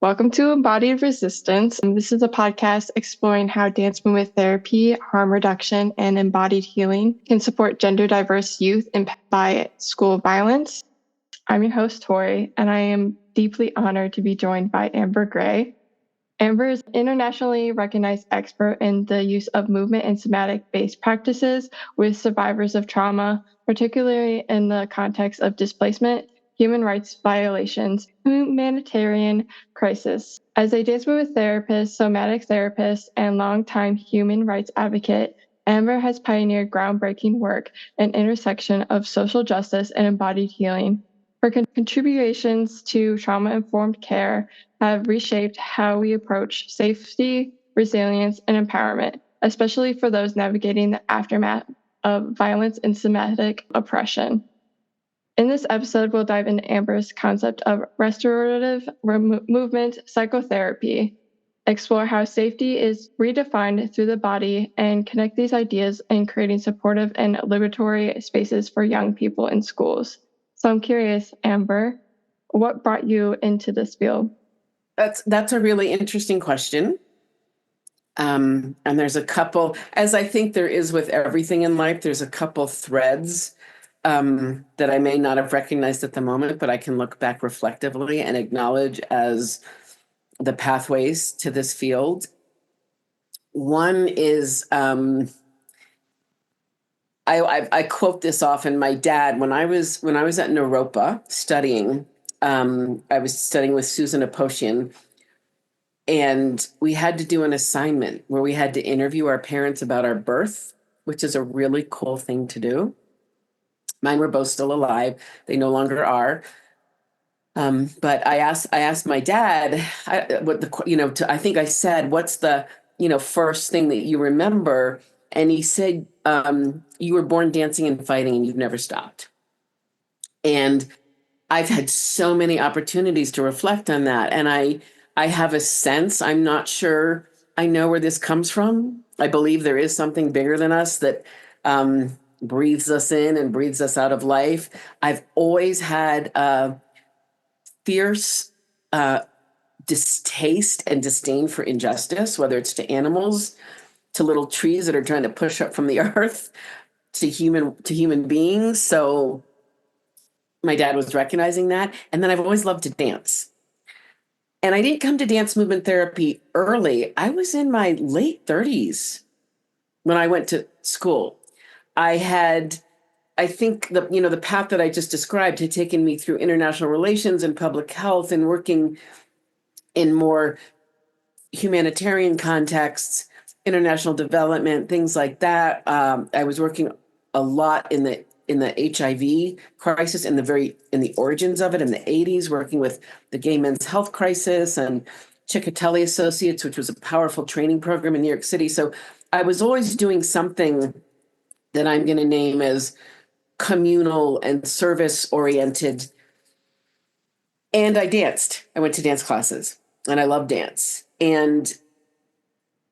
Welcome to Embodied Resistance. This is a podcast exploring how dance movement therapy, harm reduction, and embodied healing can support gender diverse youth impacted by school violence. I'm your host, Tori, and I am deeply honored to be joined by Amber Gray. Amber is an internationally recognized expert in the use of movement and somatic-based practices with survivors of trauma, particularly in the context of displacement, human rights violations, humanitarian crisis. As a dance movement therapist, somatic therapist, and longtime human rights advocate, Amber has pioneered groundbreaking work in intersection of social justice and embodied healing. Her contributions to trauma-informed care have reshaped how we approach safety, resilience, and empowerment, especially for those navigating the aftermath of violence and somatic oppression. In this episode, we'll dive into Amber's concept of restorative movement psychotherapy, explore how safety is redefined through the body, and connect these ideas in creating supportive and liberatory spaces for young people in schools. So I'm curious, Amber, what brought you into this field? That's a really interesting question. And there's a couple, as I think there is with everything in life, there's a couple threads that I may not have recognized at the moment, but I can look back reflectively and acknowledge as the pathways to this field. One is, I quote this often. My dad, when I was at Naropa studying, I was studying with Susan Aposhian, and we had to do an assignment where we had to interview our parents about our birth, which is a really cool thing to do. Mine were both still alive. They no longer are. But I asked my dad, I think I said, what's the, first thing that you remember? And he said, you were born dancing and fighting and you've never stopped. And I've had so many opportunities to reflect on that. And I have a sense, I'm not sure I know where this comes from. I believe there is something bigger than us that breathes us in and breathes us out of life. I've always had a fierce distaste and disdain for injustice, whether it's to animals, to little trees that are trying to push up from the earth, to human beings. So my dad was recognizing that. And then I've always loved to dance. And I didn't come to dance movement therapy early. I was in my late 30s when I went to school. I think the path that I just described had taken me through international relations and public health and working in more humanitarian contexts, international development, things like that. I was working a lot in the HIV crisis, in the origins of it in the 80s, working with the gay men's health crisis and Ciccatelli Associates, which was a powerful training program in New York City. So I was always doing something that I'm going to name as communal and service oriented. And I danced. I went to dance classes and I love dance. And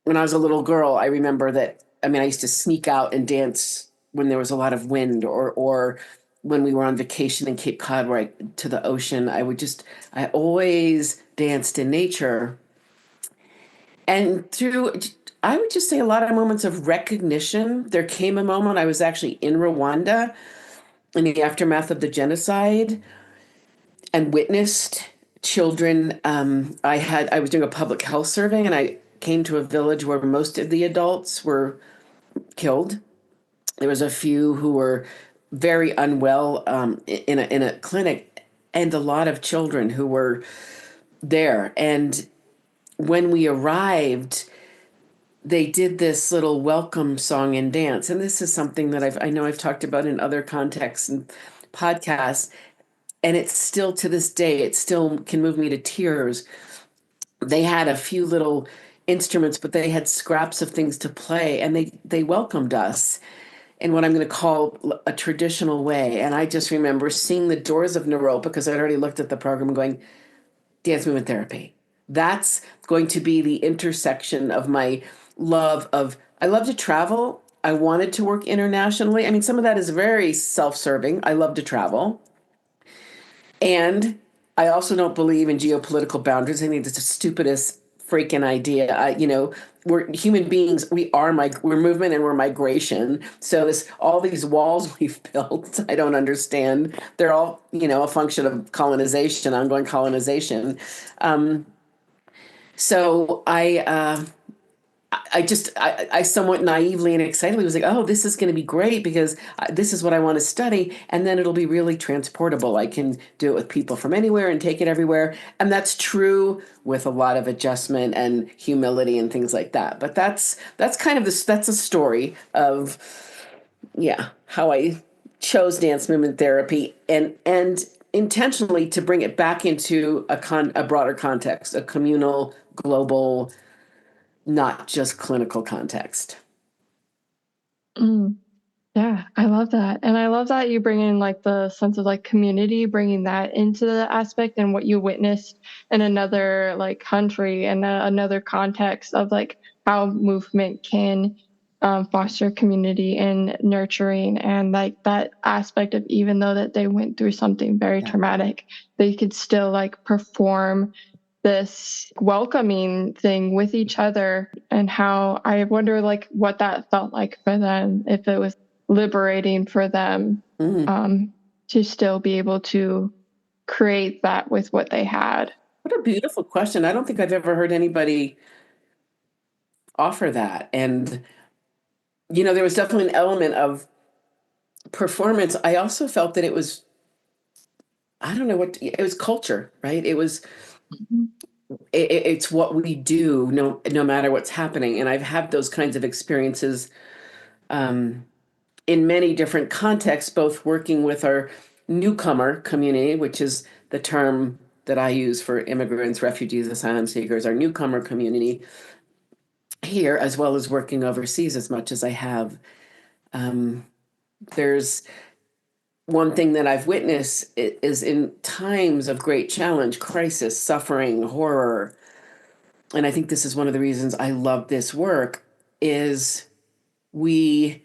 when I was a little girl, I remember that, I used to sneak out and dance when there was a lot of wind or when we were on vacation in Cape Cod, right to the ocean. I always danced in nature. And I would just say a lot of moments of recognition. There came a moment, I was actually in Rwanda in the aftermath of the genocide and witnessed children. I was doing a public health survey and I came to a village where most of the adults were killed. There was a few who were very unwell in a clinic, and a lot of children who were there. And when we arrived, they did this little welcome song and dance. And this is something that I know I've talked about in other contexts and podcasts. And it's still, to this day, it still can move me to tears. They had a few little instruments, but they had scraps of things to play, and they welcomed us in what I'm going to call a traditional way. And I just remember seeing the doors of Naropa, because I'd already looked at the program, and going, dance movement therapy. That's going to be the intersection of my I love to travel. I wanted to work internationally. Some of that is very self-serving. I love to travel. And I also don't believe in geopolitical boundaries. I think it's the stupidest freaking idea. We're human beings. We're movement and we're migration. So all these walls we've built, I don't understand. They're all, a function of colonization, ongoing colonization. Um, so I somewhat naively and excitedly was like, oh, this is going to be great because this is what I want to study. And then it'll be really transportable. I can do it with people from anywhere and take it everywhere. And that's true with a lot of adjustment and humility and things like that. But that's kind of that's a story of, yeah, how I chose dance movement therapy and intentionally to bring it back into a broader context, a communal, global, not just clinical context. Mm. Yeah, I love that. And I love that you bring in like the sense of like community, bringing that into the aspect and what you witnessed in another like country and another context of like how movement can foster community and nurturing, and like that aspect of even though that they went through something very Yeah. traumatic, they could still like perform this welcoming thing with each other. And how I wonder like what that felt like for them, if it was liberating for them Mm. to still be able to create that with what they had. What a beautiful question. I don't think I've ever heard anybody offer that. And, there was definitely an element of performance. I also felt that I don't know it was culture, right? It's what we do no matter what's happening. And I've had those kinds of experiences um, in many different contexts, both working with our newcomer community, which is the term that I use for immigrants, refugees, asylum seekers, our newcomer community here, as well as working overseas as much as I have. Um, there's one thing that I've witnessed is in times of great challenge, crisis, suffering, horror, and I think this is one of the reasons I love this work, is we,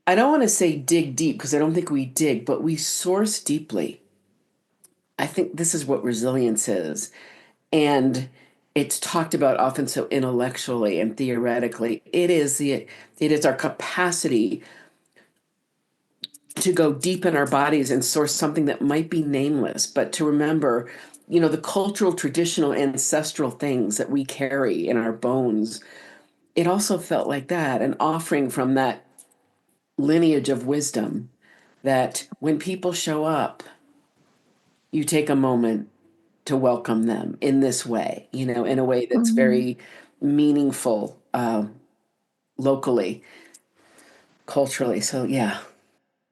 I don't want to say dig deep because I don't think we dig, but we source deeply. I think this is what resilience is. And it's talked about often so intellectually and theoretically. It is our capacity to go deep in our bodies and source something that might be nameless, but to remember, the cultural, traditional, ancestral things that we carry in our bones. It also felt like that, an offering from that lineage of wisdom, that when people show up, you take a moment to welcome them in this way, in a way that's Mhm. very meaningful, locally, culturally. So, yeah.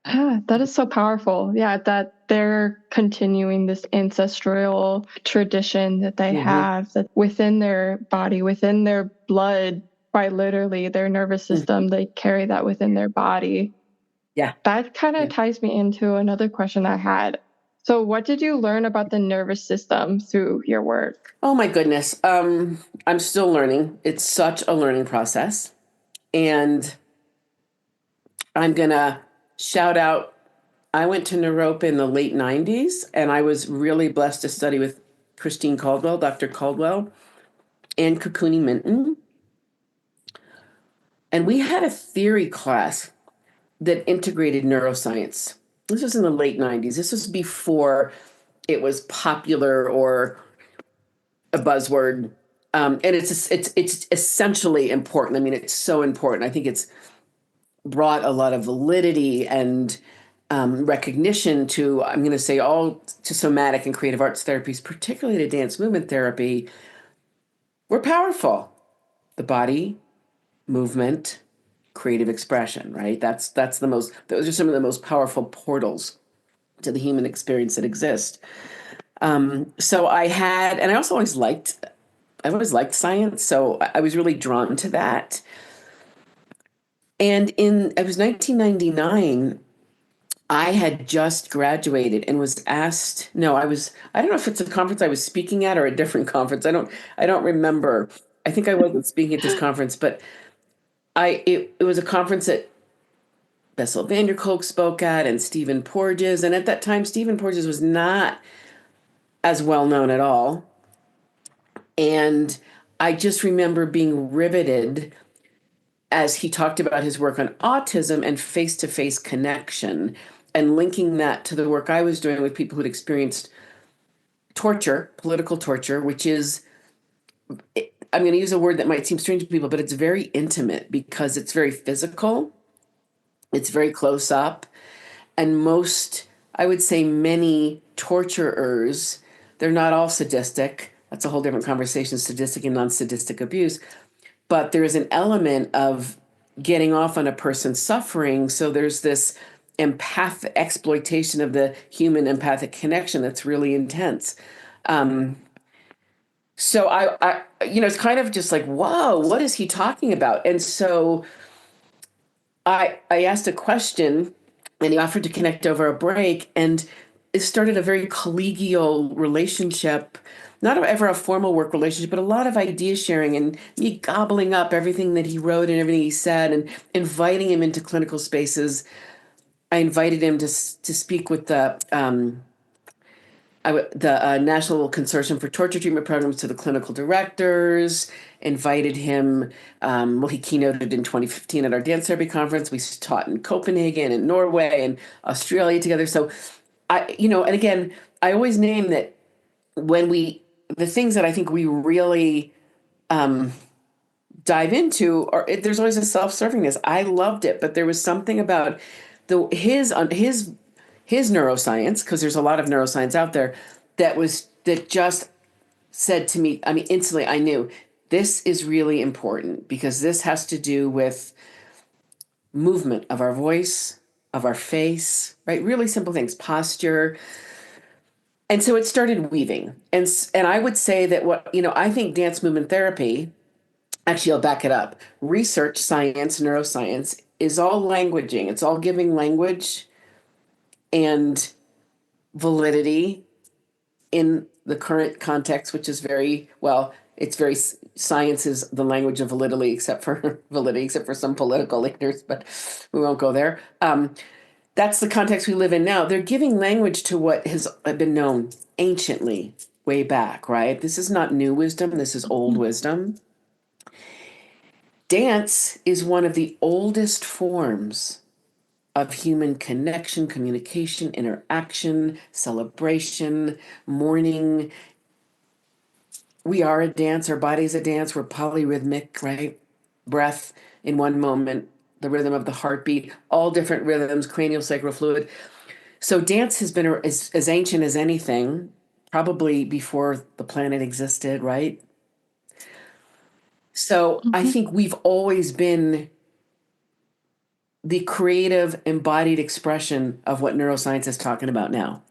Ah, that is so powerful. Yeah, that they're continuing this ancestral tradition that they Hmm. have that within their body, within their blood, quite literally, their nervous Hmm. system, they carry that within their body. Yeah. That kind of Yeah. ties me into another question I had. So, what did you learn about the nervous system through your work? Oh my goodness. I'm still learning. It's such a learning process. And I'm gonna shout out. I went to Naropa in the late 90s, and I was really blessed to study with Christine Caldwell, Dr. Caldwell, and Kakuni Minton. And we had a theory class that integrated neuroscience. This was in the late 90s. This was before it was popular or a buzzword. And it's essentially important. I mean, it's so important. I think it's brought a lot of validity and recognition to, I'm going to say, all to somatic and creative arts therapies, particularly to dance movement therapy. We're powerful. The body, movement, creative expression, right? Those are some of the most powerful portals to the human experience that exist. So and I also always liked science, so I was really drawn to that. And it was 1999. I had just graduated and was asked. No, I don't know if it's a conference I was speaking at or a different conference. I don't remember. I think I wasn't speaking at this conference, but it was a conference that Bessel van der Kolk spoke at and Stephen Porges. And at that time, Stephen Porges was not as well known at all. And I just remember being riveted as he talked about his work on autism and face-to-face connection and linking that to the work I was doing with people who'd experienced torture, political torture, which is, I'm going to use a word that might seem strange to people, but it's very intimate because it's very physical, it's very close up, and most, I would say many torturers, they're not all sadistic. That's a whole different conversation, sadistic and non-sadistic abuse. But there is an element of getting off on a person's suffering. So there's this exploitation of the human empathic connection that's really intense. So it's kind of just like, whoa, what is he talking about? And so I asked a question, and he offered to connect over a break, and it started a very collegial relationship, not ever a formal work relationship, but a lot of idea sharing and me gobbling up everything that he wrote and everything he said and inviting him into clinical spaces. I invited him to speak with the National Consortium for Torture Treatment Programs to the clinical directors, invited him. He keynoted in 2015 at our dance therapy conference. We taught in Copenhagen and Norway and Australia together. So and again, I always name that the things that I think we really dive into there's always a self-servingness. I loved it, but there was something about his neuroscience, because there's a lot of neuroscience out there that just said to me, I mean, instantly I knew this is really important because this has to do with movement of our voice, of our face, right? Really simple things, posture. And so it started weaving. And I would say that I think dance movement therapy, actually, I'll back it up. Research, science, neuroscience is all languaging. It's all giving language and validity in the current context, which is science is the language of validity, except for some political leaders, but we won't go there. That's the context we live in now. They're giving language to what has been known anciently, way back, right? This is not new wisdom. This is old wisdom. Dance is one of the oldest forms of human connection, communication, interaction, celebration, mourning. We are a dance. Our body's a dance. We're polyrhythmic, right? Breath in one moment, the rhythm of the heartbeat, all different rhythms, cranial sacral fluid. So dance has been as ancient as anything, probably before the planet existed, right? So I think we've always been the creative embodied expression of what neuroscience is talking about now.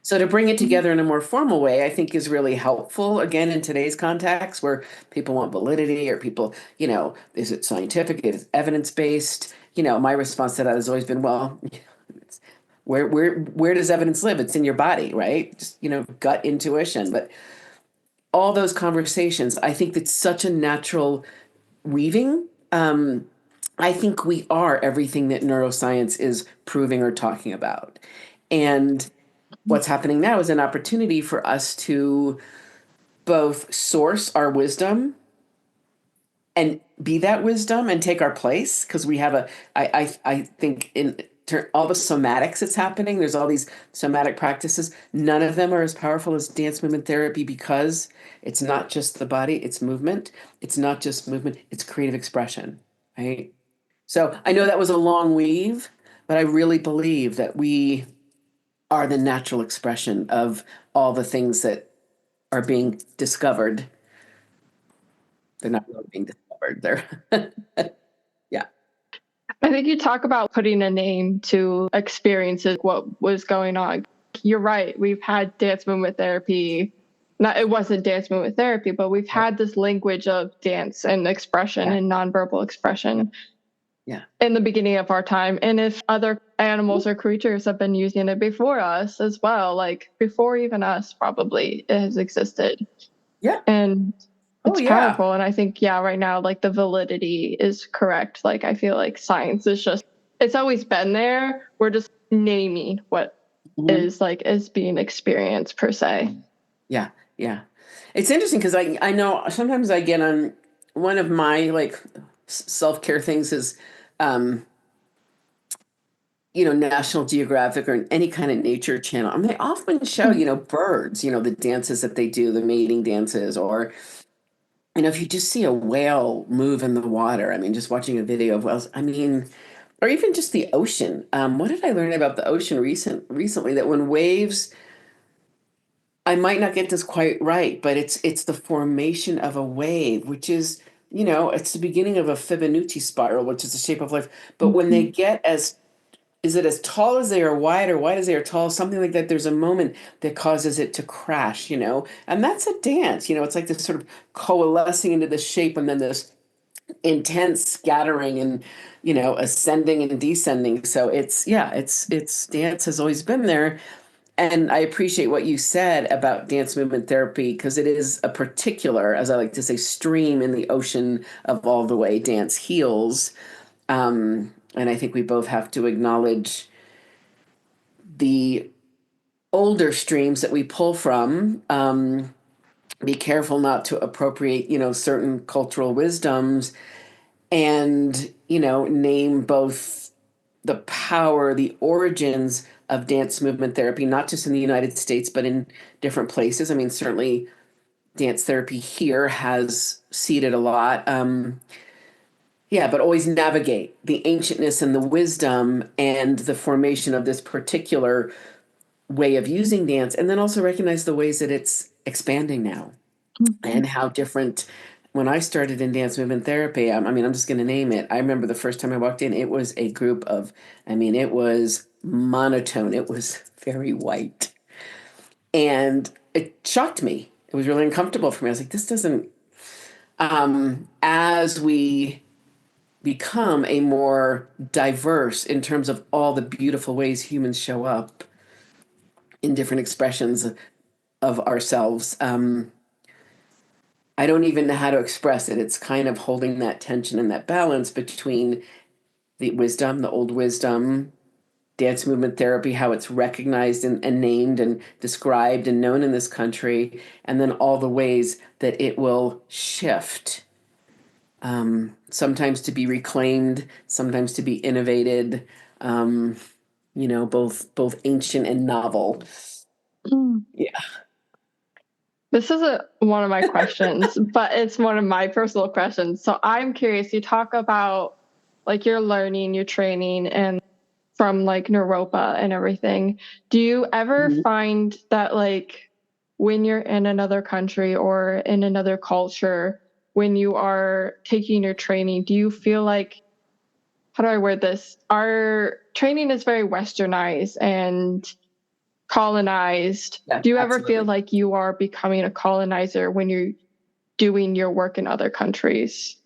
So to bring it together in a more formal way, I think is really helpful, again, in today's context where people want validity or people, is it scientific? Is it evidence-based? My response to that has always been, well, where does evidence live? It's in your body, right? Just, gut intuition. But all those conversations, I think that's such a natural weaving. I think we are everything that neuroscience is proving or talking about. And what's happening now is an opportunity for us to both source our wisdom and be that wisdom and take our place, because we have I think all the somatics that's happening, there's all these somatic practices. None of them are as powerful as dance movement therapy because it's not just the body, it's movement. It's not just movement, it's creative expression, right? So I know that was a long weave, but I really believe that we are the natural expression of all the things that are being discovered. They're not really being discovered. They're, yeah. I think you talk about putting a name to experiences, what was going on. You're right. We've had dance movement therapy. It wasn't dance movement therapy, but we've had this language of dance and expression and nonverbal expression in the beginning of our time. And if other animals or creatures have been using it before us as well, like before even us, probably it has existed. Yeah. And it's powerful. And I think, right now, like the validity is correct. Like, I feel like science is it's always been there. We're just naming what Mhm. is being experienced per se. Yeah, yeah. It's interesting because I know sometimes I get on one of my like self-care things is um National Geographic or any kind of nature channel. I mean, they often show, birds, the dances that they do, the mating dances, or, if you just see a whale move in the water, I mean, just watching a video of whales, I mean, or even just the ocean. What did I learn about the ocean recently? That when waves, I might not get this quite right, but it's the formation of a wave, which is, it's the beginning of a Fibonacci spiral, which is the shape of life. But when they Mhm. get as is it as tall as they are wide or wide as they are tall? Something like that. There's a moment that causes it to crash, and that's a dance. It's like this sort of coalescing into this shape and then this intense scattering and, ascending and descending. So it's dance has always been there. And I appreciate what you said about dance movement therapy because it is a particular, as I like to say, stream in the ocean of all the way dance heals. And I think we both have to acknowledge the older streams that we pull from. Be careful not to appropriate, certain cultural wisdoms and, name both the power, the origins of dance movement therapy, not just in the United States, but in different places. I mean, certainly dance therapy here has seeded a lot. Yeah, but always navigate the ancientness and the wisdom and the formation of this particular way of using dance, and then also recognize the ways that it's expanding now Mhm. and how different. When I started in dance movement therapy, I mean, I'm just going to name it. I remember the first time I walked in, it was a group of, I mean, it was monotone, it was very white. And it shocked me. It was really uncomfortable for me. I was like, this doesn't, as we become a more diverse in terms of all the beautiful ways humans show up in different expressions of ourselves. I don't even know how to express it. It's kind of holding that tension and that balance between the wisdom, the old wisdom, dance movement therapy, how it's recognized and named and described and known in this country, and then all the ways that it will shift. Sometimes to be reclaimed, sometimes to be innovated. Um, both ancient and novel. Mm. Yeah. This isn't one of my questions, but it's one of my personal questions. So I'm curious, you talk about like your learning, your training, and from like Naropa and everything. Do you ever Mhm. find that like when you're in another country or in another culture, when you are taking your training, do you feel like, how do I word this? Our training is very westernized and colonized. Yeah, Do you ever feel absolutely. like you are becoming a colonizer when you're doing your work in other countries?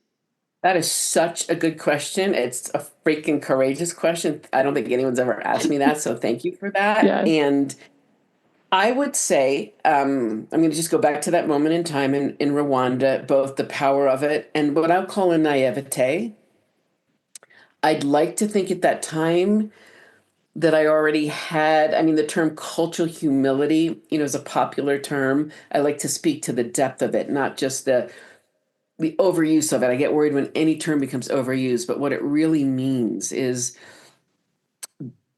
That is such a good question. It's a freaking courageous question. I don't think anyone's ever asked me that, so thank you for that. Yes. And I would say, I'm going to just go back to that moment in time in Rwanda, both the power of it and what I'll call a naivete. I'd like to think at that time that I already had, I mean, the term cultural humility, is a popular term. I like to speak to the depth of it, not just the overuse of it. I get worried when any term becomes overused, but what it really means is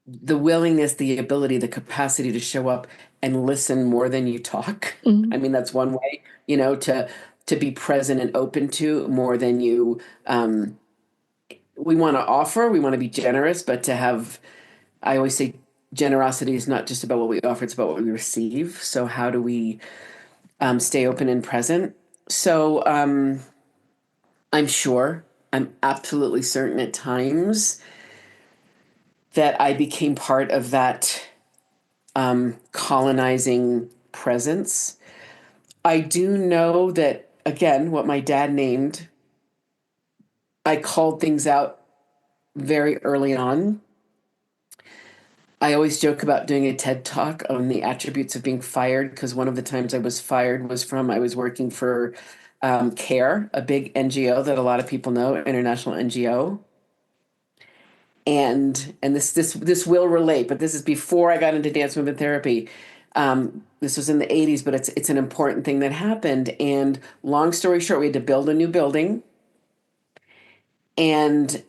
the willingness, the ability, the capacity to show up and listen more than you talk. I Mhm. mean, that's one way, to be present and open to more than you we want to offer, we want to be generous, but to have, I always say generosity is not just about what we offer, it's about what we receive. So how do we stay open and present? So I'm sure, I'm absolutely certain at times that I became part of that colonizing presence. I do know that, again, what my dad named, I called things out very early on. I always joke about doing a TED talk on the attributes of being fired because one of the times I was fired was from I was working for CARE, a big NGO that a lot of people know, international NGO. And this will relate, but this is before I got into dance movement therapy. This was in the 80s, but it's an important thing that happened. And long story short, we had to build a new building, and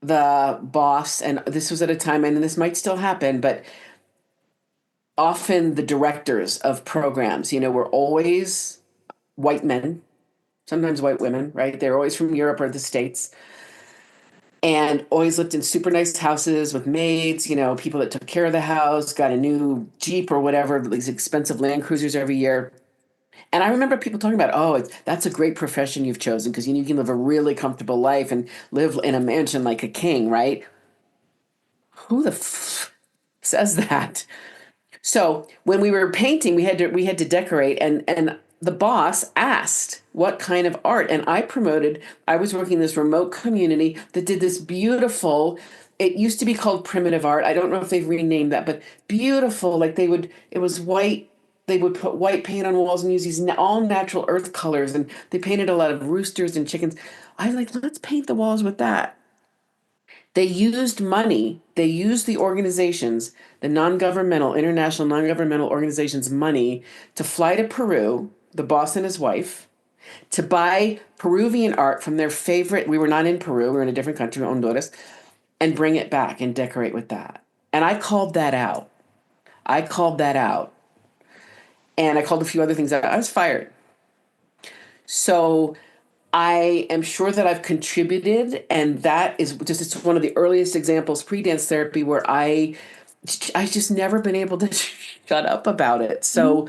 the boss, and this was at a time, and this might still happen, but often the directors of programs, were always white men, sometimes white women, right? They're always from Europe or the States, and always lived in super nice houses with maids, people that took care of the house, got a new Jeep or whatever, these expensive Land Cruisers every year. And I remember people talking about, oh, that's a great profession you've chosen because you can live a really comfortable life and live in a mansion like a king, right? Who the says that? So when we were painting, we had to decorate, and the boss asked what kind of art, and I was working in this remote community that did this beautiful. It used to be called primitive art. I don't know if they've renamed that, but beautiful. Like it was white. They would put white paint on walls and use these all natural earth colors, and they painted a lot of roosters and chickens. I was like, let's paint the walls with that. They used money, they used the organizations, the international non governmental organizations' money to fly to Peru, the boss and his wife, to buy Peruvian art from their favorite. We were not in Peru, we were in a different country, Honduras, and bring it back and decorate with that. And I called that out. I called that out. And I called a few other things out. I was fired. So I am sure that I've contributed, and that is just it's one of the earliest examples pre-dance therapy where I just never been able to shut up about it. So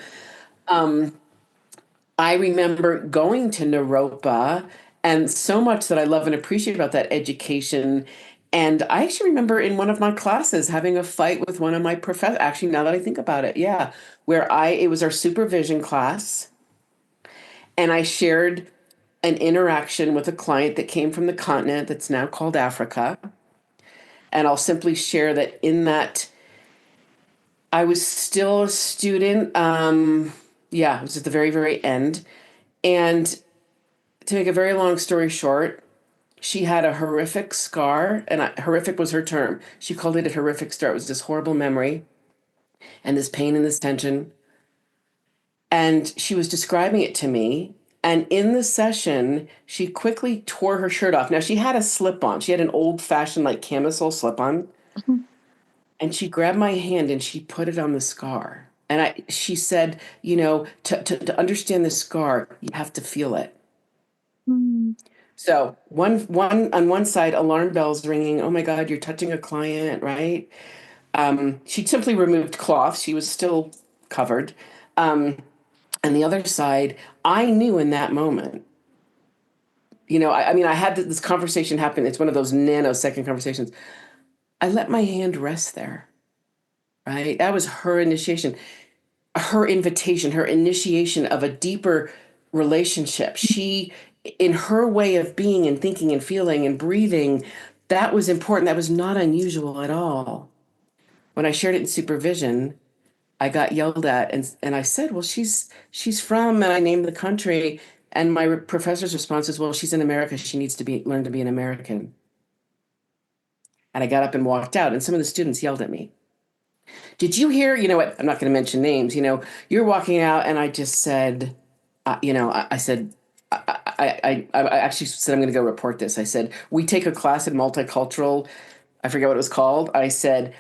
I remember going to Naropa, and so much that I love and appreciate about that education. And I actually remember in one of my classes having a fight with one of my professors. Actually, now that I think about it, yeah, where it was our supervision class, and I shared an interaction with a client that came from the continent that's now called Africa. And I'll simply share that in that I was still a student. Yeah, it was at the very, very end. And to make a very long story short, she had a horrific scar, and horrific was her term. She called it a horrific scar. It was this horrible memory and this pain and this tension. And she was describing it to me. And in the session, she quickly tore her shirt off. Now, she had a slip on. She had an old fashioned, like, camisole slip on. And she grabbed my hand and she put it on the scar. And she said, to understand the scar, you have to feel it. Mm. So one on one side, alarm bells ringing. Oh my God, you're touching a client, right? She simply removed cloth. She was still covered. And the other side, I knew in that moment, I mean, I had this conversation happen. It's one of those nanosecond conversations. I let my hand rest there, right? That was her initiation, her invitation, her initiation of a deeper relationship. She, in her way of being and thinking and feeling and breathing, that was important. That was not unusual at all. When I shared it in supervision, I got yelled at, and I said, well, she's from, and I named the country, and my professor's response is, well, she's in America. She needs to learn to be an American. And I got up and walked out, and some of the students yelled at me. Did you hear, what, I'm not going to mention names, you're walking out, and I just said, I said, I actually said, I'm going to go report this. I said, we take a class in multicultural, I forget what it was called. I said,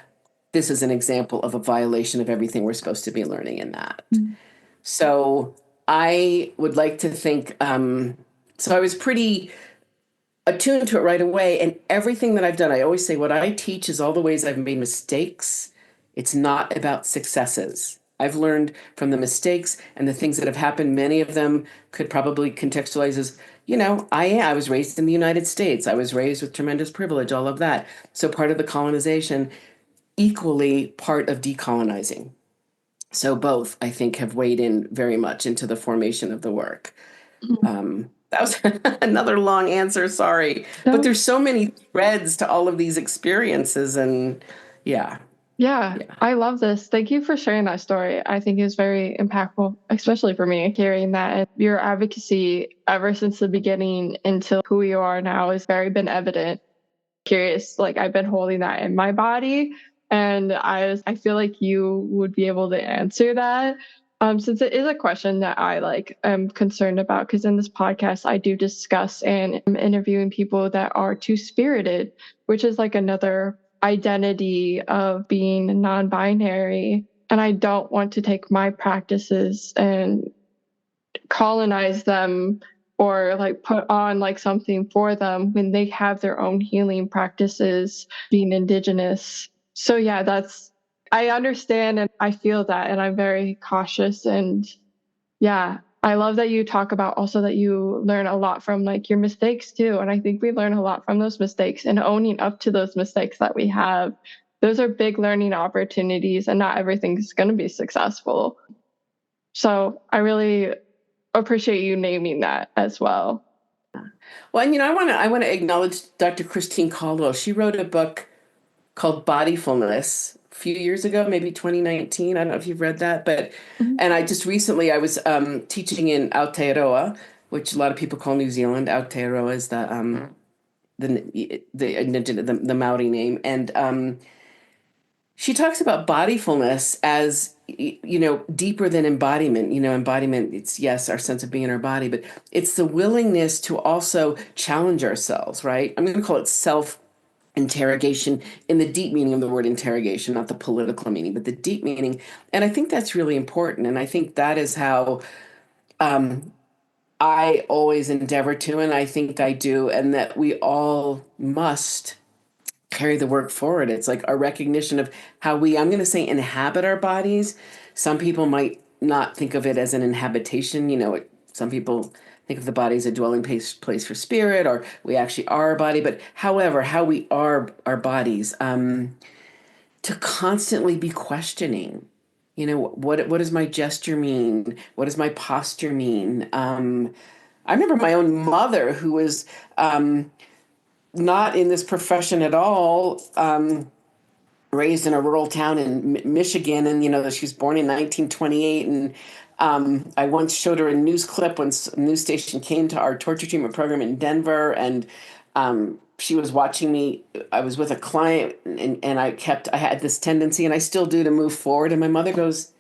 this is an example of a violation of everything we're supposed to be learning in that. So I would like to think, so I was pretty attuned to it right away. And everything that I've done, I always say what I teach is all the ways I've made mistakes. It's not about successes. I've learned from the mistakes and the things that have happened. Many of them could probably contextualize as, I was raised in the United States. I was raised with tremendous privilege, all of that. So part of the colonization, equally part of decolonizing. So both, I think, have weighed in very much into the formation of the work. That was another long answer, sorry. But No. there's so many threads to all of these experiences, and yeah. Yeah, I love this. Thank you for sharing that story. I think it's very impactful, especially for me, hearing that. And your advocacy ever since the beginning until who you are now has very been evident. curious, like I've been holding that in my body, and I feel like you would be able to answer that. Since it is a question that I like am concerned about, because in this podcast I do discuss and I'm interviewing people that are two-spirited, which is like another identity of being non-binary. And I don't want to take my practices and colonize them or like put on like something for them when they have their own healing practices being indigenous. So yeah, I understand and I feel that, and I'm very cautious. And yeah, I love that you talk about also that you learn a lot from like your mistakes too. And I think we learn a lot from those mistakes and owning up to those mistakes that we have. Those are big learning opportunities, and not everything's going to be successful. So I really appreciate you naming that as well. Well, and I want to acknowledge Dr. Christine Caldwell. She wrote a book called Bodyfulness a few years ago, maybe 2019. I don't know if you've read that, but Mhm. and I just recently I was teaching in Aotearoa, which a lot of people call New Zealand. Aotearoa is the Maori name, and she talks about bodyfulness as deeper than embodiment. Embodiment, it's yes, our sense of being in our body, but it's the willingness to also challenge ourselves, right? I'm going to call it self interrogation in the deep meaning of the word interrogation, not the political meaning, but the deep meaning. And I think that's really important. And I think that is how I always endeavor to, and I think I do, and that we all must carry the work forward. It's like a recognition of how I'm going to say, inhabit our bodies. Some people might not think of it as an inhabitation. Some people think of the body as a dwelling place for spirit, or we actually are our body. But however, how we are our bodies, to constantly be questioning, what does my gesture mean? What does my posture mean? I remember my own mother, who was not in this profession at all, raised in a rural town in Michigan, and she was born in 1928. And I once showed her a news clip when a news station came to our torture treatment program in Denver, and she was watching me. I was with a client, and I had this tendency, and I still do, to move forward. And my mother goes,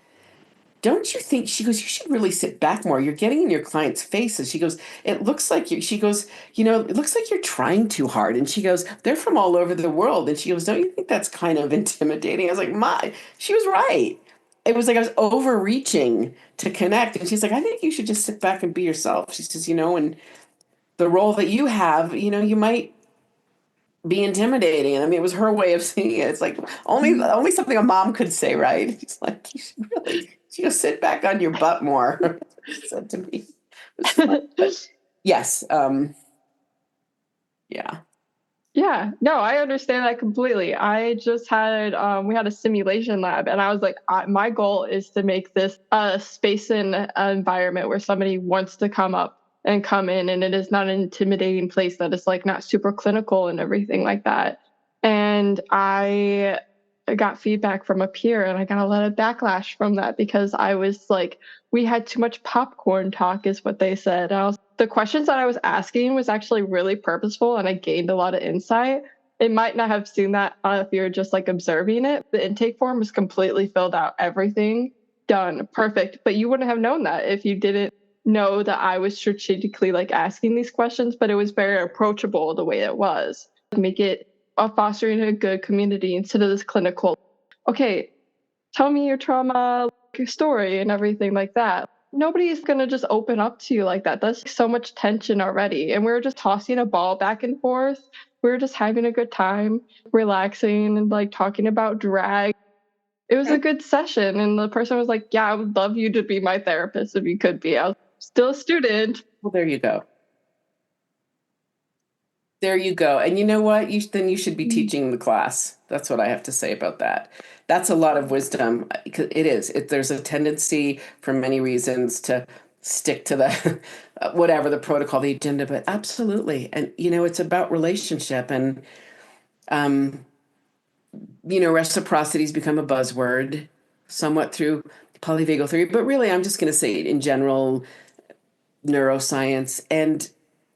"Don't you think," she goes, "you should really sit back more. You're getting in your clients' faces." She goes, "It looks like you," she goes, "it looks like you're trying too hard." And she goes, "They're from all over the world." And she goes, "Don't you think that's kind of intimidating?" I was like, she was right. It was like I was overreaching to connect. And she's like, "I think you should just sit back and be yourself." She says, "And the role that you have, you might be intimidating." And I mean, it was her way of seeing it. It's like only something a mom could say, right? She's like, "You should really, sit back on your butt more." She said to me. It was fun. But yes, yeah. Yeah, no, I understand that completely. I just had we had a simulation lab, and I was like, my goal is to make this a space and environment where somebody wants to come up and come in, and it is not an intimidating place that is like not super clinical and everything like that. And I got feedback from a peer, and I got a lot of backlash from that because I was like, we had too much popcorn talk, is what they said. The questions that I was asking was actually really purposeful, and I gained a lot of insight. It might not have seen that if you're just like observing it. The intake form was completely filled out, everything done, perfect. But you wouldn't have known that if you didn't know that I was strategically like asking these questions, but it was very approachable the way it was. Make it fostering a good community instead of this clinical, okay, tell me your trauma, your story, and everything like that. Nobody's going to just open up to you like that. That's so much tension already. And we were just tossing a ball back and forth. We were just having a good time, relaxing, and like talking about drag. It was a good session. And the person was like, "Yeah, I would love you to be my therapist if you could be." I was still a student. Well, there you go. There you go. And you know what? Then you should be teaching the class. That's what I have to say about that. That's a lot of wisdom. It is. There's a tendency, for many reasons, to stick to the whatever the protocol, the agenda. But absolutely, and it's about relationship, and reciprocity's become a buzzword, somewhat through polyvagal theory. But really, I'm just going to say it in general, neuroscience, and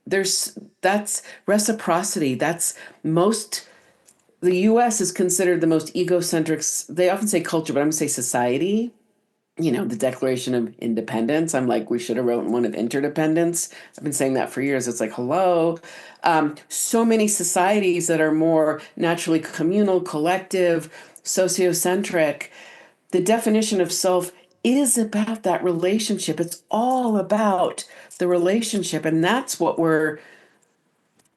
that's reciprocity. That's the US is considered the most egocentric, they often say culture, but I'm gonna say society. The Declaration of Independence. I'm like, we should have wrote one of interdependence. I've been saying that for years. It's like, hello. So many societies that are more naturally communal, collective, sociocentric. The definition of self is about that relationship. It's all about the relationship. And that's what we're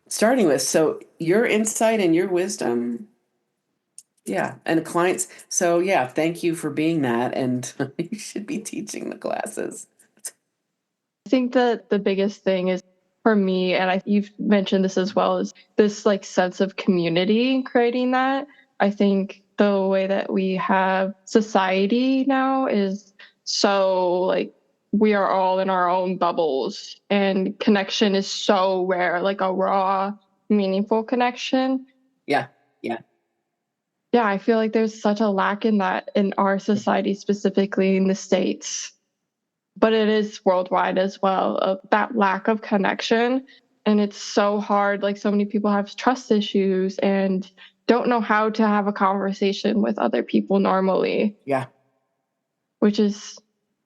starting with. So your insight and your wisdom. Yeah. And clients. So yeah, thank you for being that. And you should be teaching the classes. I think that the biggest thing is for me, and you've mentioned this as well, is this like sense of community, creating that. I think the way that we have society now is so like we are all in our own bubbles, and connection is so rare, like a raw, meaningful connection. Yeah. Yeah. Yeah, I feel like there's such a lack in that in our society, specifically in the States, but it is worldwide as well, of that lack of connection. And it's so hard. Like, so many people have trust issues and don't know how to have a conversation with other people normally. Yeah. Which is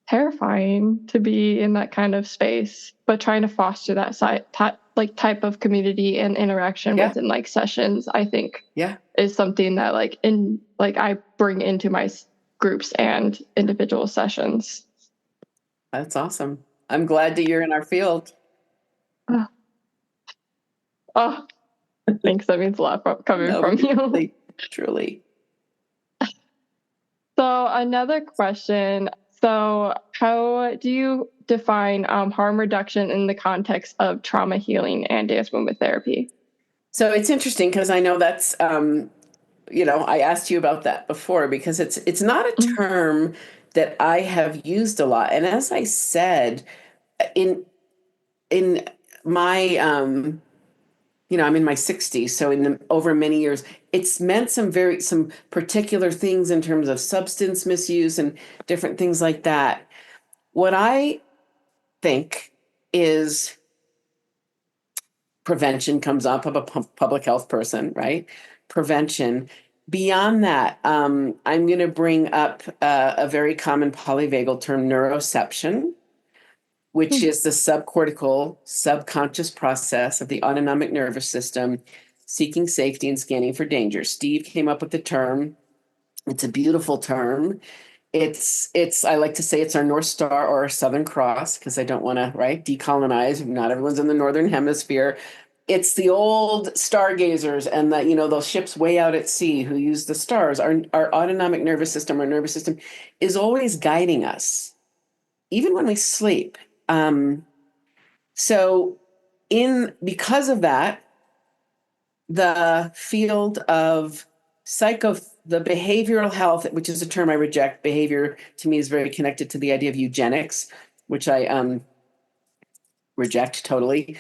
terrifying to be in that kind of space, but trying to foster that type of community and interaction Yeah. within like sessions, I think Yeah. is something that I bring into my groups and individual sessions. That's awesome. I'm glad that you're in our field. Oh, oh, thanks. That means a lot coming No, from you. truly, truly. So another question. So how do you define harm reduction in the context of trauma healing and dance movement therapy? So it's interesting because I know that's I asked you about that before because it's not a term that I have used a lot. And as I said, in my I'm in my 60s, so over many years, it's meant some particular things in terms of substance misuse and different things like that. What I think is prevention comes up of a public health person, right? Prevention. Beyond that, I'm going to bring up a very common polyvagal term, neuroception, which is the subcortical, subconscious process of the autonomic nervous system seeking safety and scanning for danger. Steve came up with the term. It's a beautiful term. It's I like to say it's our North Star or our Southern Cross because I don't want to, right, decolonize. Not everyone's in the Northern Hemisphere. It's the old stargazers and those ships way out at sea who use the stars. Our autonomic nervous system, our nervous system is always guiding us, even when we sleep. So because of that, the field of the behavioral health, which is a term I reject. Behavior to me is very connected to the idea of eugenics, which I reject totally.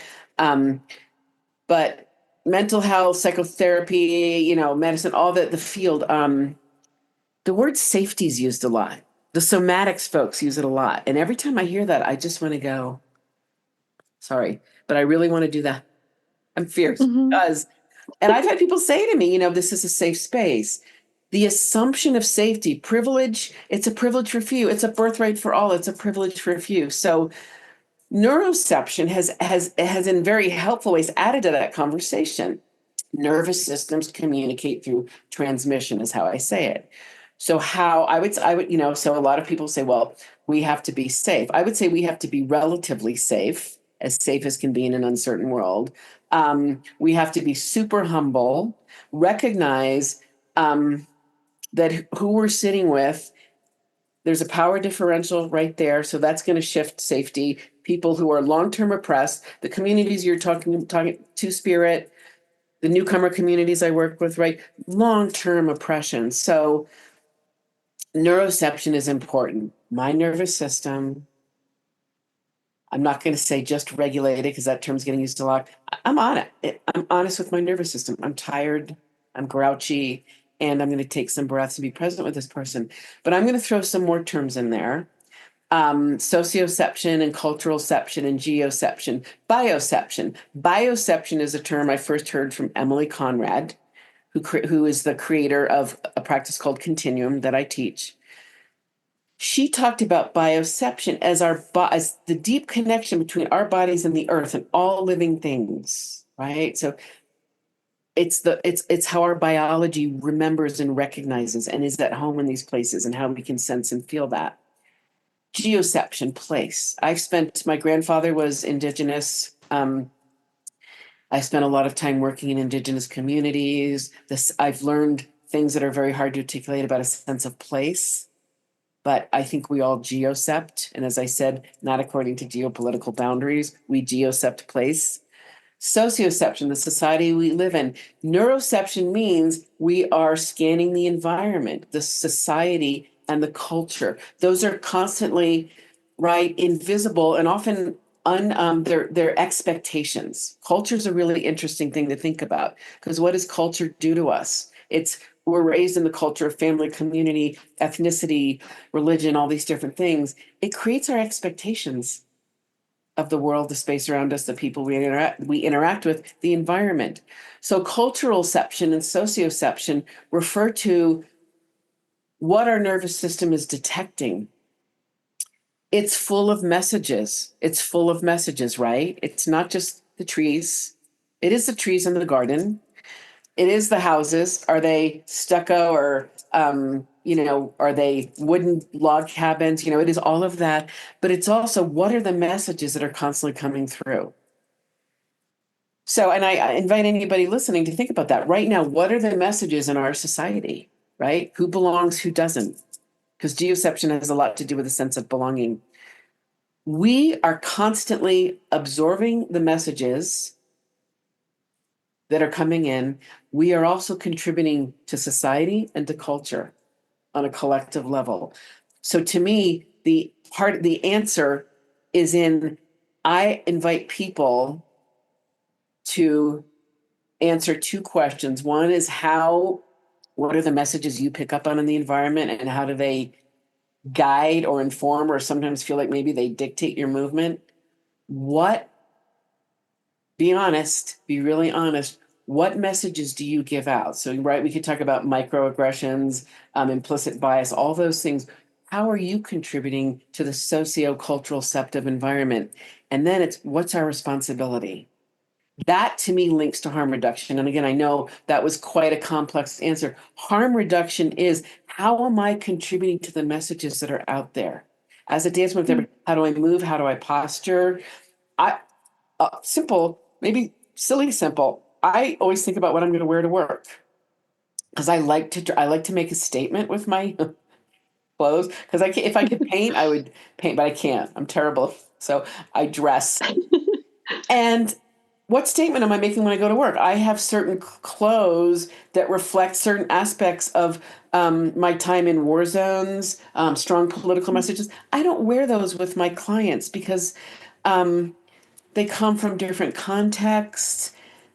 But mental health, psychotherapy, medicine, all the field, the word safety is used a lot. The somatics folks use it a lot. And every time I hear that, I just want to go, sorry, but I really want to do that. I'm fierce because, and I've had people say to me, this is a safe space. The assumption of safety, privilege, it's a privilege for few. It's a birthright for all. It's a privilege for a few. So neuroception has in very helpful ways added to that conversation. Nervous systems communicate through transmission is how I say it. So I would, so a lot of people say, well, we have to be safe. I would say we have to be relatively safe as can be in an uncertain world. We have to be super humble, recognize that who we're sitting with, there's a power differential right there. So that's going to shift safety. People who are long-term oppressed, the communities you're talking to, Spirit, the newcomer communities I work with, right? Long-term oppression. So neuroception is important. My nervous system, I'm not going to say just regulated because that term's getting used a lot. I'm on it. I'm honest with my nervous system. I'm tired. I'm grouchy. And I'm going to take some breaths and be present with this person. But I'm going to throw some more terms in there. Socioception and culturalception and geoception. Bioception. Bioception is a term I first heard from Emily Conrad, who is the creator of a practice called Continuum that I teach. She talked about bioception as as the deep connection between our bodies and the earth and all living things, right? So it's how our biology remembers and recognizes and is at home in these places and how we can sense and feel that. Geoception, place. My grandfather was Indigenous. I spent a lot of time working in Indigenous communities. I've learned things that are very hard to articulate about a sense of place, but I think we all geocept. And as I said, not according to geopolitical boundaries, we geocept place. Socioception, the society we live in. Neuroception means we are scanning the environment, the society, and the culture. Those are constantly, right, invisible and often their expectations. Culture is a really interesting thing to think about, because what does culture do to us? We're raised in the culture of family, community, ethnicity, religion, all these different things. It creates our expectations of the world, the space around us, the people we interact with, the environment. So culturalception and socioception refer to what our nervous system is detecting. It's full of messages. It's full of messages, right? It's not just the trees. It is the trees in the garden. It is the houses. Are they stucco or are they wooden log cabins? It is all of that. But it's also, what are the messages that are constantly coming through? So, and I invite anybody listening to think about that right now. What are the messages in our society, right? Who belongs, who doesn't? Because geoception has a lot to do with a sense of belonging. We are constantly absorbing the messages that are coming in. We are also contributing to society and to culture on a collective level. So to me, the answer is I invite people to answer two questions. One is what are the messages you pick up on in the environment, and how do they guide or inform, or sometimes feel like maybe they dictate your movement? Be honest, be really honest. What messages do you give out? So, right, we could talk about microaggressions, implicit bias, all those things. How are you contributing to the socio-cultural ceptive environment? And then what's our responsibility? That to me links to harm reduction. And again, I know that was quite a complex answer. Harm reduction is, how am I contributing to the messages that are out there? As a dance therapist, how do I move? How do I posture? Simple, maybe silly simple. I always think about what I'm going to wear to work, because I like to make a statement with my clothes. Because if I could paint, I would paint, but I can't. I'm terrible. So I dress. And what statement am I making when I go to work? I have certain clothes that reflect certain aspects of my time in war zones, strong political messages. I don't wear those with my clients because they come from different contexts,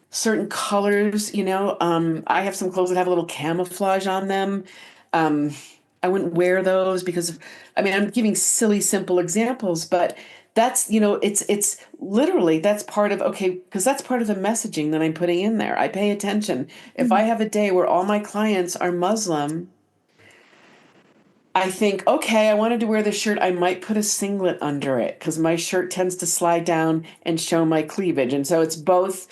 certain colors. I have some clothes that have a little camouflage on them. I wouldn't wear those because I'm giving silly, simple examples, but that's, it's literally, that's part of, okay, because that's part of the messaging that I'm putting in there. I pay attention. If I have a day where all my clients are Muslim, I think, okay, I wanted to wear this shirt. I might put a singlet under it because my shirt tends to slide down and show my cleavage. And so it's both,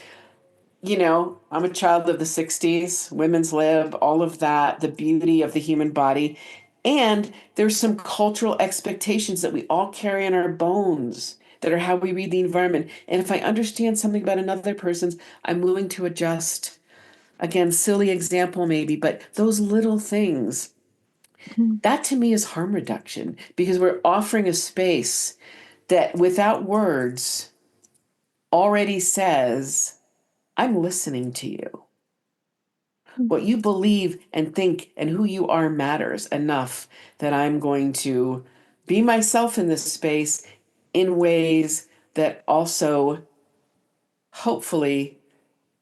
I'm a child of the 60s, women's lib, all of that, the beauty of the human body. And there's some cultural expectations that we all carry in our bones that are how we read the environment. And if I understand something about another person's, I'm willing to adjust. Again, silly example maybe, but those little things, that to me is harm reduction, because we're offering a space that without words already says, I'm listening to you. What you believe and think and who you are matters enough that I'm going to be myself in this space in ways that also hopefully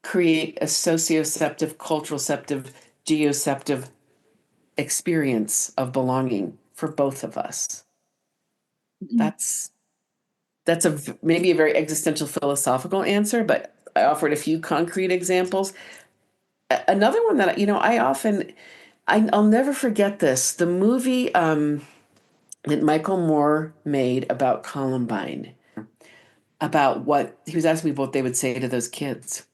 create a socioceptive, culturalceptive, geoceptive experience of belonging for both of us. That's maybe a very existential philosophical answer, but I offered a few concrete examples. Another one that I'll never forget this. The movie that Michael Moore made about Columbine, about what he was asking me what they would say to those kids.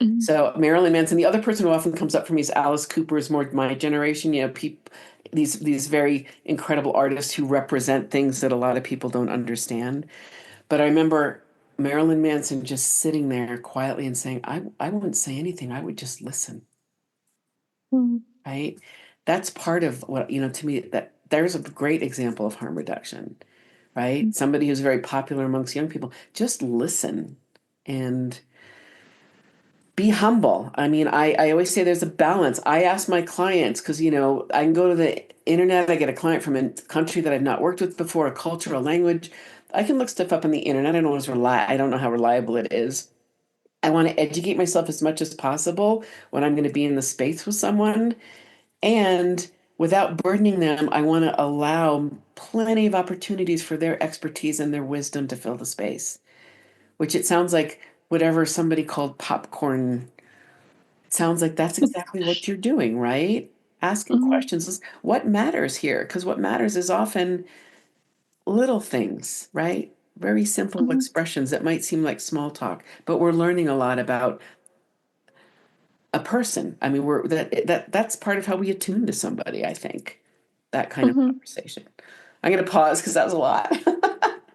Mhm. So Marilyn Manson, the other person who often comes up for me is Alice Cooper, is more my generation. These very incredible artists who represent things that a lot of people don't understand. But I remember Marilyn Manson just sitting there quietly and saying, I wouldn't say anything. I would just listen. Mhm. Right? That's part of what, to me, that there's a great example of harm reduction, right? Somebody who's very popular amongst young people, just listen and be humble. I mean, I always say there's a balance. I ask my clients, because, I can go to the internet, I get a client from a country that I've not worked with before, a culture, a language. I can look stuff up on the internet. I don't know how reliable it is. I want to educate myself as much as possible when I'm going to be in the space with someone. And without burdening them, I want to allow plenty of opportunities for their expertise and their wisdom to fill the space, which it sounds like whatever somebody called popcorn, it sounds like that's exactly what you're doing, right? Asking Mhm. questions is what matters here, because what matters is often little things, right? Very simple Mhm. expressions that might seem like small talk, but we're learning a lot about a person. I mean, that's part of how we attune to somebody, I think. That kind of Mhm. conversation. I'm going to pause because that was a lot.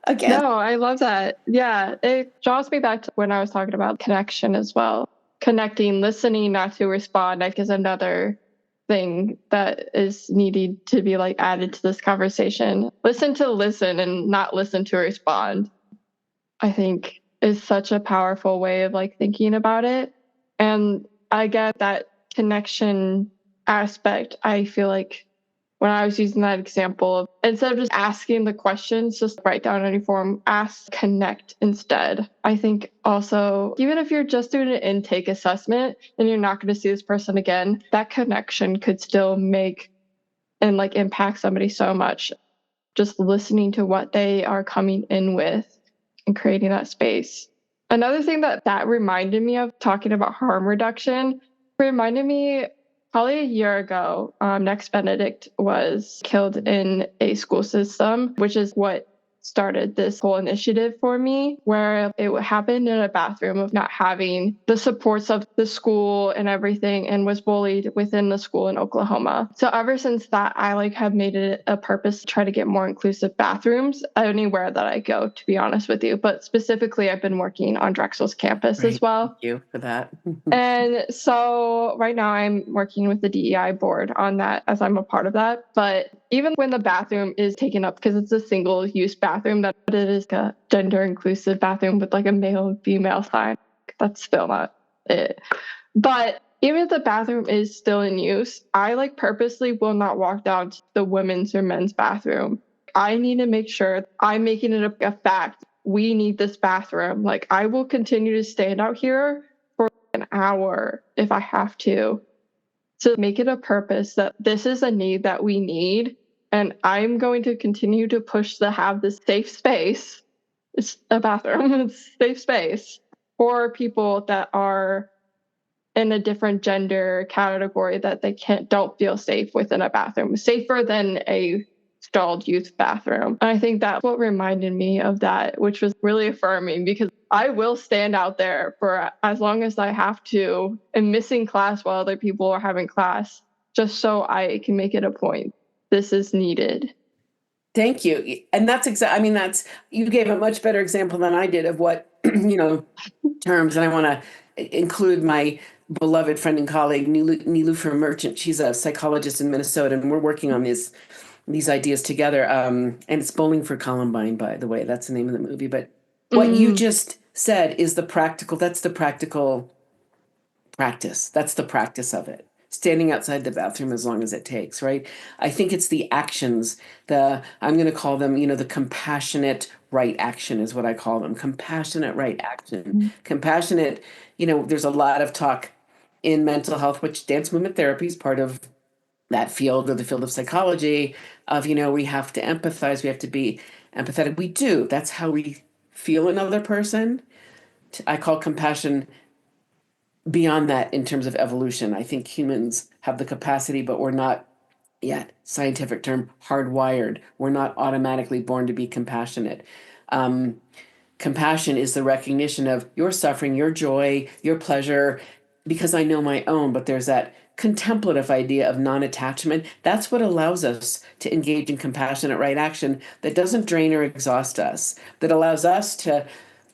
Again. No, I love that. Yeah, it draws me back to when I was talking about connection as well. Connecting, listening, not to respond, I think is another thing that is needed to be like added to this conversation. Listen to listen and not listen to respond. I think is such a powerful way of like thinking about it. And I get that connection aspect. I feel like when I was using that example of instead of just asking the questions, just write down any form, ask, connect instead. I think also, even if you're just doing an intake assessment and you're not going to see this person again, that connection could still make and like impact somebody so much. Just listening to what they are coming in with and creating that space. Another thing that reminded me of talking about harm reduction reminded me probably a year ago, Next Benedict was killed in a school system, which is what started this whole initiative for me, where it happened in a bathroom of not having the supports of the school and everything, and was bullied within the school in Oklahoma. So ever since that, I like have made it a purpose to try to get more inclusive bathrooms anywhere that I go, to be honest with you. But specifically, I've been working on Drexel's campus as Great. Thank well. you for that. And so right now I'm working with the DEI board on that as I'm a part of that. But even when the bathroom is taken up, because it's a single use bathroom, that it is a gender inclusive bathroom with like a male and female sign, that's still not it. But even if the bathroom is still in use, I like purposely will not walk down to the women's or men's bathroom. I need to make sure I'm making it a fact. We need this bathroom. Like I will continue to stand out here an hour if I have to make it a purpose that this is a need that we need. And I'm going to continue to push to have this safe space. It's a bathroom, it's safe space for people that are in a different gender category that they don't feel safe within a bathroom, safer than a stalled youth bathroom. And I think that's what reminded me of that, which was really affirming because I will stand out there for as long as I have to and missing class while other people are having class, just so I can make it a point. This is needed. Thank you. And I mean, you gave a much better example than I did of what, terms, and I want to include my beloved friend and colleague, Nilufer Merchant. She's a psychologist in Minnesota, and we're working on these ideas together. And it's Bowling for Columbine, by the way. That's the name of the movie. But what you Mm, just said is that's the practical practice. That's the practice of it. Standing outside the bathroom as long as it takes, right? I think it's the actions, I'm going to call them, the compassionate right action is what I call them. Compassionate right action. mm, Compassionate, there's a lot of talk in mental health, which dance movement therapy is part of that field or the field of psychology of, we have to empathize, we have to be empathetic. We do. That's how we feel another person. I call compassion beyond that in terms of evolution. I think humans have the capacity, but we're not yet, scientific term, hardwired. We're not automatically born to be compassionate. Um, Compassion is the recognition of your suffering, your joy, your pleasure, because I know my own, but there's that contemplative idea of non-attachment. That's what allows us to engage in compassionate right action that doesn't drain or exhaust us, that allows us to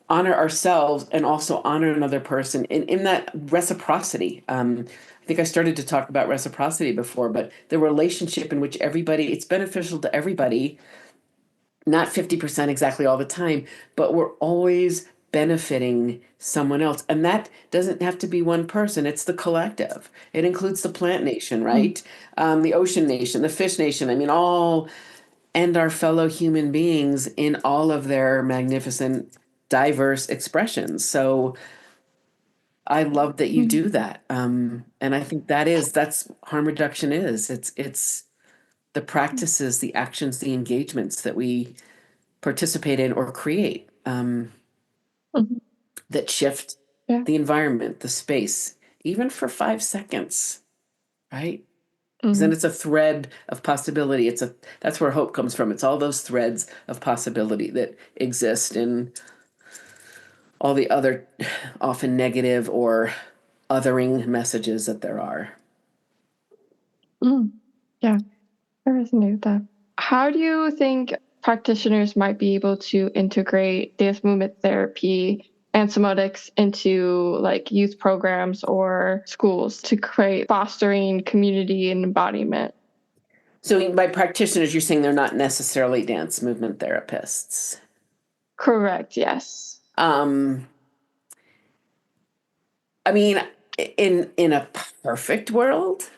honor ourselves and also honor another person in that reciprocity. I think I started to talk about reciprocity before, but the relationship in which it's beneficial to everybody, not 50% exactly all the time, but we're always benefiting someone else. And that doesn't have to be one person, it's the collective. It includes the plant nation, right? The ocean nation, the fish nation. I mean, all, and our fellow human beings in all of their magnificent, diverse expressions. So I love that you do that. And I think that's harm reduction is. It's the practices, the actions, the engagements that we participate in or create that shift Yeah. the environment, the space, even for 5 seconds, right? Because then it's a thread of possibility. That's where hope comes from. It's all those threads of possibility that exist in all the other often negative or othering messages that there are. Yeah, I resonate with that. How do you think practitioners might be able to integrate dance movement therapy and somatics into like youth programs or schools to create fostering community and embodiment? So by practitioners, you're saying they're not necessarily dance movement therapists. Correct, yes. I mean, in a perfect world,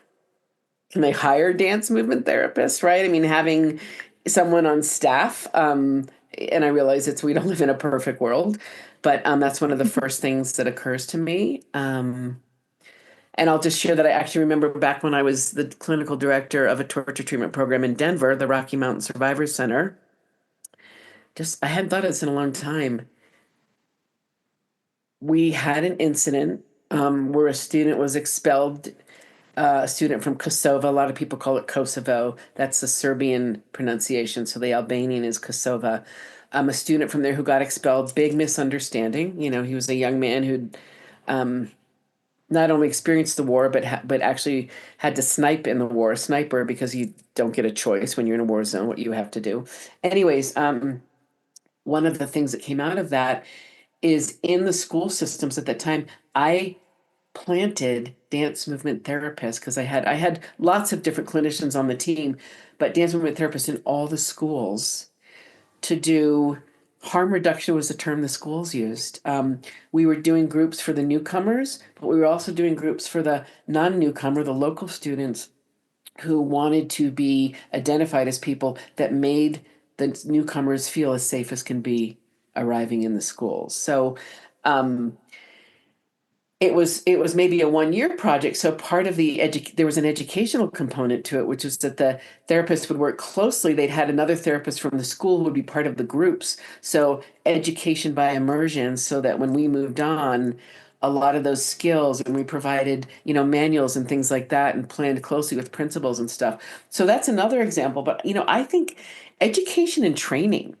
can they hire dance movement therapists, right? I mean, having someone on staff, and I realize we don't live in a perfect world, but that's one of the first things that occurs to me. And I'll just share that I actually remember back when I was the clinical director of a torture treatment program in Denver, the Rocky Mountain Survivors Center. I hadn't thought of this in a long time. We had an incident where a student was expelled, a student from Kosovo. A lot of people call it Kosovo. That's the Serbian pronunciation. So the Albanian is Kosovo. A student from there who got expelled, big misunderstanding. He was a young man who'd not only experienced the war, but actually had to snipe in the war, a sniper, because you don't get a choice when you're in a war zone, what you have to do. Anyways, one of the things that came out of that is in the school systems at that time, I planted dance movement therapists because I had lots of different clinicians on the team, but dance movement therapists in all the schools to do harm reduction was the term the schools used. We were doing groups for the newcomers, but we were also doing groups for the non-newcomer, the local students who wanted to be identified as people that made the newcomers feel as safe as can be arriving in the schools. So it was maybe a 1 year project. So part of there was an educational component to it, which was that the therapist would work closely. They'd had another therapist from the school who would be part of the groups. So education by immersion, so that when we moved on, a lot of those skills, and we provided, manuals and things like that, and planned closely with principals and stuff. So that's another example. But, I think education and training,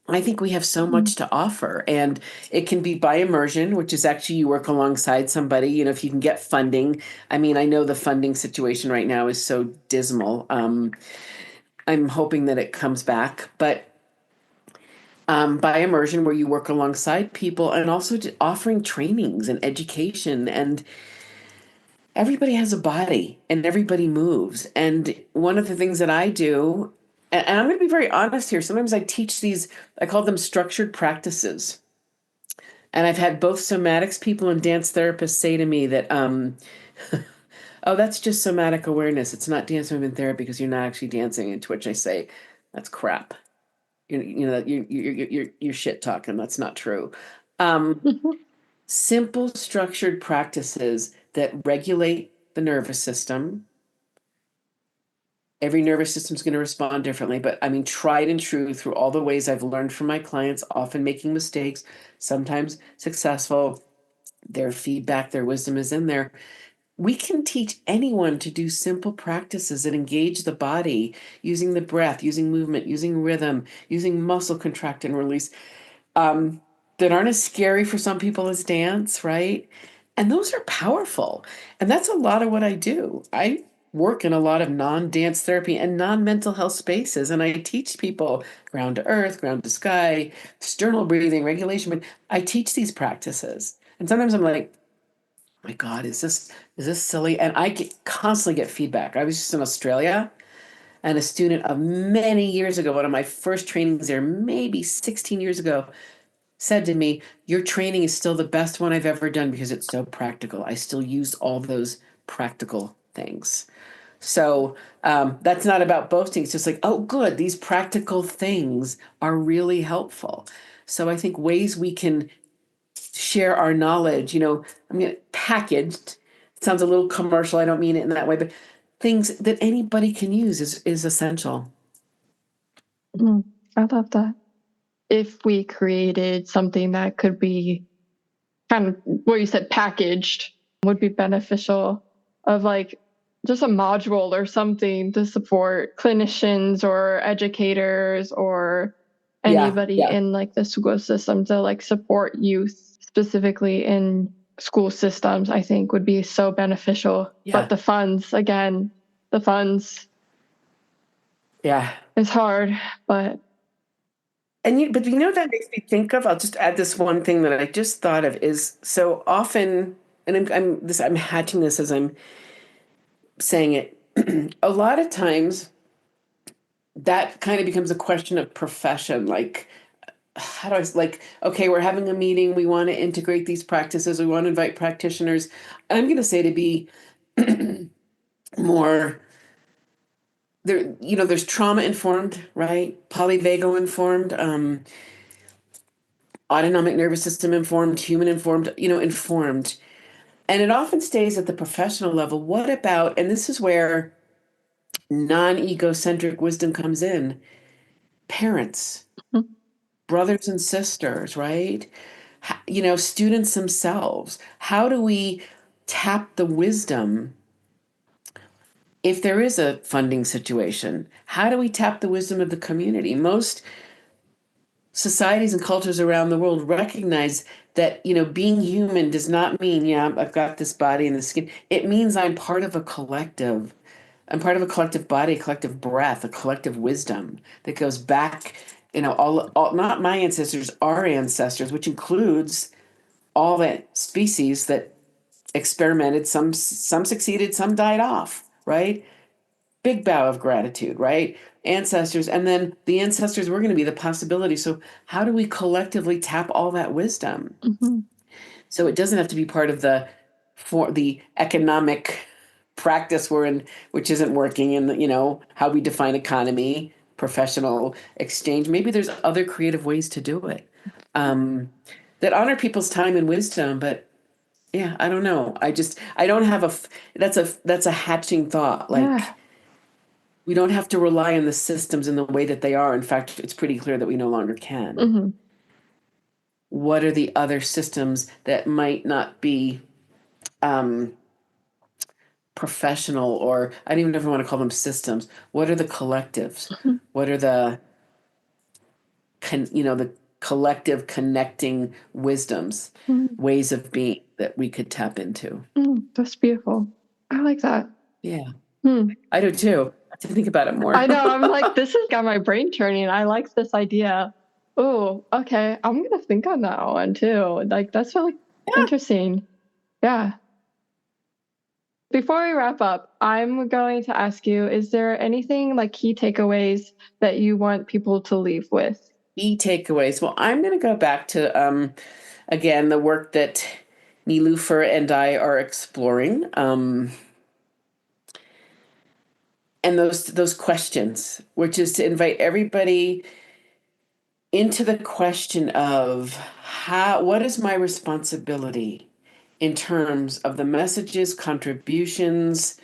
I think we have so much to offer, and it can be by immersion, which is actually you work alongside somebody, if you can get funding. I mean, I know the funding situation right now is so dismal. I'm hoping that it comes back, but by immersion, where you work alongside people, and also offering trainings and education, and everybody has a body and everybody moves. And one of the things that I do, and I'm going to be very honest here, sometimes I teach I call them structured practices. And I've had both somatics people and dance therapists say to me that, oh, that's just somatic awareness. It's not dance movement therapy because you're not actually dancing. And to which I say, that's crap. You're shit talking. That's not true. Simple structured practices that regulate the nervous system, Every nervous system is going to respond differently. But I mean, tried and true through all the ways I've learned from my clients, often making mistakes, sometimes successful. Their feedback, their wisdom is in there. We can teach anyone to do simple practices that engage the body, using the breath, using movement, using rhythm, using muscle contract and release, that aren't as scary for some people as dance, right? And those are powerful. And that's a lot of what I do. I work in a lot of non-dance therapy and non-mental health spaces, and I teach people ground to earth, ground to sky, sternal breathing, regulation. But I teach these practices. And sometimes I'm like, my God, is this silly? And constantly get feedback. I was just in Australia, and a student of many years ago, one of my first trainings there, maybe 16 years ago, said to me, "Your training is still the best one I've ever done because it's so practical. I still use all those practical things." So that's not about boasting. It's just like, oh, good, these practical things are really helpful. So I think ways we can share our knowledge, I mean, packaged, it sounds a little commercial. I don't mean it in that way, but things that anybody can use is essential. I love that. If we created something that could be kind of what you said, packaged, would be beneficial, of like just a module or something to support clinicians or educators or Yeah, anybody yeah, in like the school system to like support youth specifically in school systems, I think would be so beneficial. But yeah, the funds, again, the funds yeah. is hard, but But that makes me think of, I'll just add this one thing that I just thought of is so often, and I'm hatching this as I'm saying it. A lot of times that kind of becomes a question of profession. Like, how do I, like, okay, we're having a meeting. We want to integrate these practices. We want to invite practitioners. I'm going to say to be more there, there's trauma informed, right? Polyvagal informed, autonomic nervous system informed, human informed, informed. And it often stays at the professional level. What about, and this is where non-egocentric wisdom comes in, parents, brothers and sisters, right? Students themselves. How do we tap the wisdom if there is a funding situation? How do we tap the wisdom of the community? Most societies and cultures around the world recognize that, being human does not mean, yeah, I've got this body and this skin. It means I'm part of a collective. I'm part of a collective body, a collective breath, a collective wisdom that goes back, all not my ancestors, our ancestors, which includes all that species that experimented. Some succeeded, some died off, right? Big bow of gratitude, right? Ancestors, and then the ancestors were going to be the possibility. So how do we collectively tap all that wisdom? mhm, So it doesn't have to be part of for the economic practice we're in, which isn't working, and how we define economy, professional exchange. Maybe there's other creative ways to do it, that honor people's time and wisdom. But yeah, I don't know. I don't have that's a hatching thought. yeah. Like, we don't have to rely on the systems in the way that they are. In fact, it's pretty clear that we no longer can. Hmm. What are the other systems that might not be um, professional, or I don't even want to call them systems? What are the collectives? What are the collective connecting wisdoms, ways of being that we could tap into? That's beautiful. I like that. Yeah, Hmm. I do too. I have to think about it more. I know. I'm like, this has got my brain turning. I like this idea. Oh, okay. I'm gonna think on that one too. Like, that's really Yeah. interesting. Yeah. Before we wrap up, I'm going to ask you, is there anything like key takeaways that you want people to leave with? Key takeaways. Well, I'm going to go back to again the work that Nilufer and I are exploring, and those questions, which is to invite everybody into the question of what is my responsibility in terms of the messages, contributions,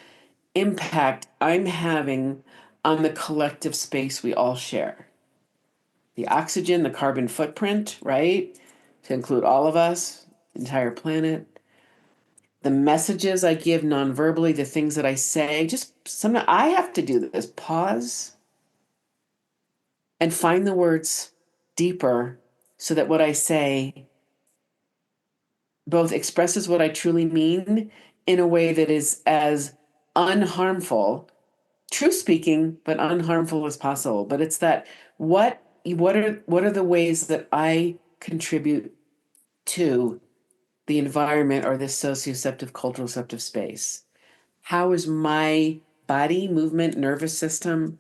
impact I'm having on the collective space we all share. The oxygen, the carbon footprint, right? To include all of us, entire planet. The messages I give non-verbally, the things that I say, just sometimes I have to do this. Pause and find the words deeper so that what I say both expresses what I truly mean in a way that is as unharmful, true speaking, but unharmful as possible. But it's that what are the ways that I contribute to the environment or this socioceptive, cultural receptive space? How is my body, movement, nervous system,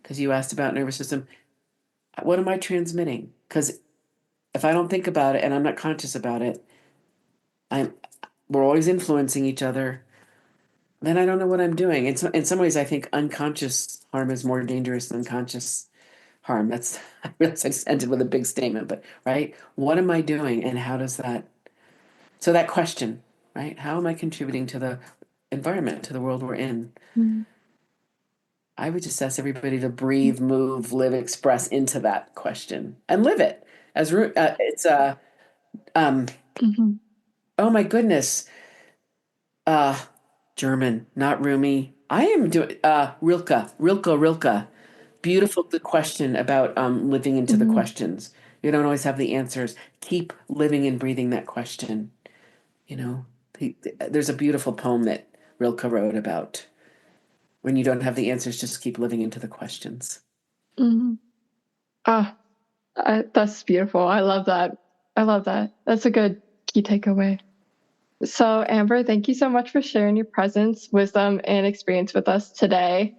because you asked about nervous system, what am I transmitting? Because if I don't think about it and I'm not conscious about it, I'm we're always influencing each other, then I don't know what I'm doing. In some ways, I think unconscious harm is more dangerous than conscious harm. That's, I realize I just ended with a big statement, but right? What am I doing and how does that, so that question, right? How am I contributing to the environment, to the world we're in? Mm. I would just ask everybody to breathe, move, live, express into that question and live it. Mhm. Oh my goodness. Uh, German, not Rumi. I am doing Rilke. Beautiful the question about living into the Mhm. questions. You don't always have the answers. Keep living and breathing that question. You know, there's a beautiful poem that Rilke wrote about when you don't have the answers, just keep living into the questions. Mhm. Ah, that's beautiful. I love that. I love that. That's a good key takeaway. So, Amber, thank you so much for sharing your presence, wisdom, and experience with us today.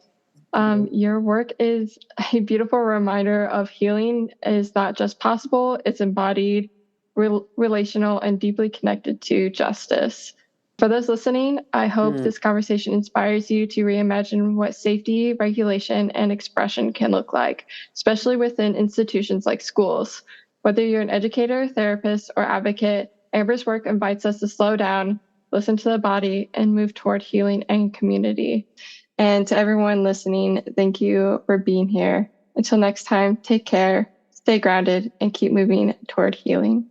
Your work is a beautiful reminder of healing is not just possible, it's embodied, relational, and deeply connected to justice. For those listening, I hope this conversation inspires you to reimagine what safety, regulation, and expression can look like, especially within institutions like schools. Whether you're an educator, therapist, or advocate, Amber's work invites us to slow down, listen to the body, and move toward healing and community. And to everyone listening, thank you for being here. Until next time, take care, stay grounded, and keep moving toward healing.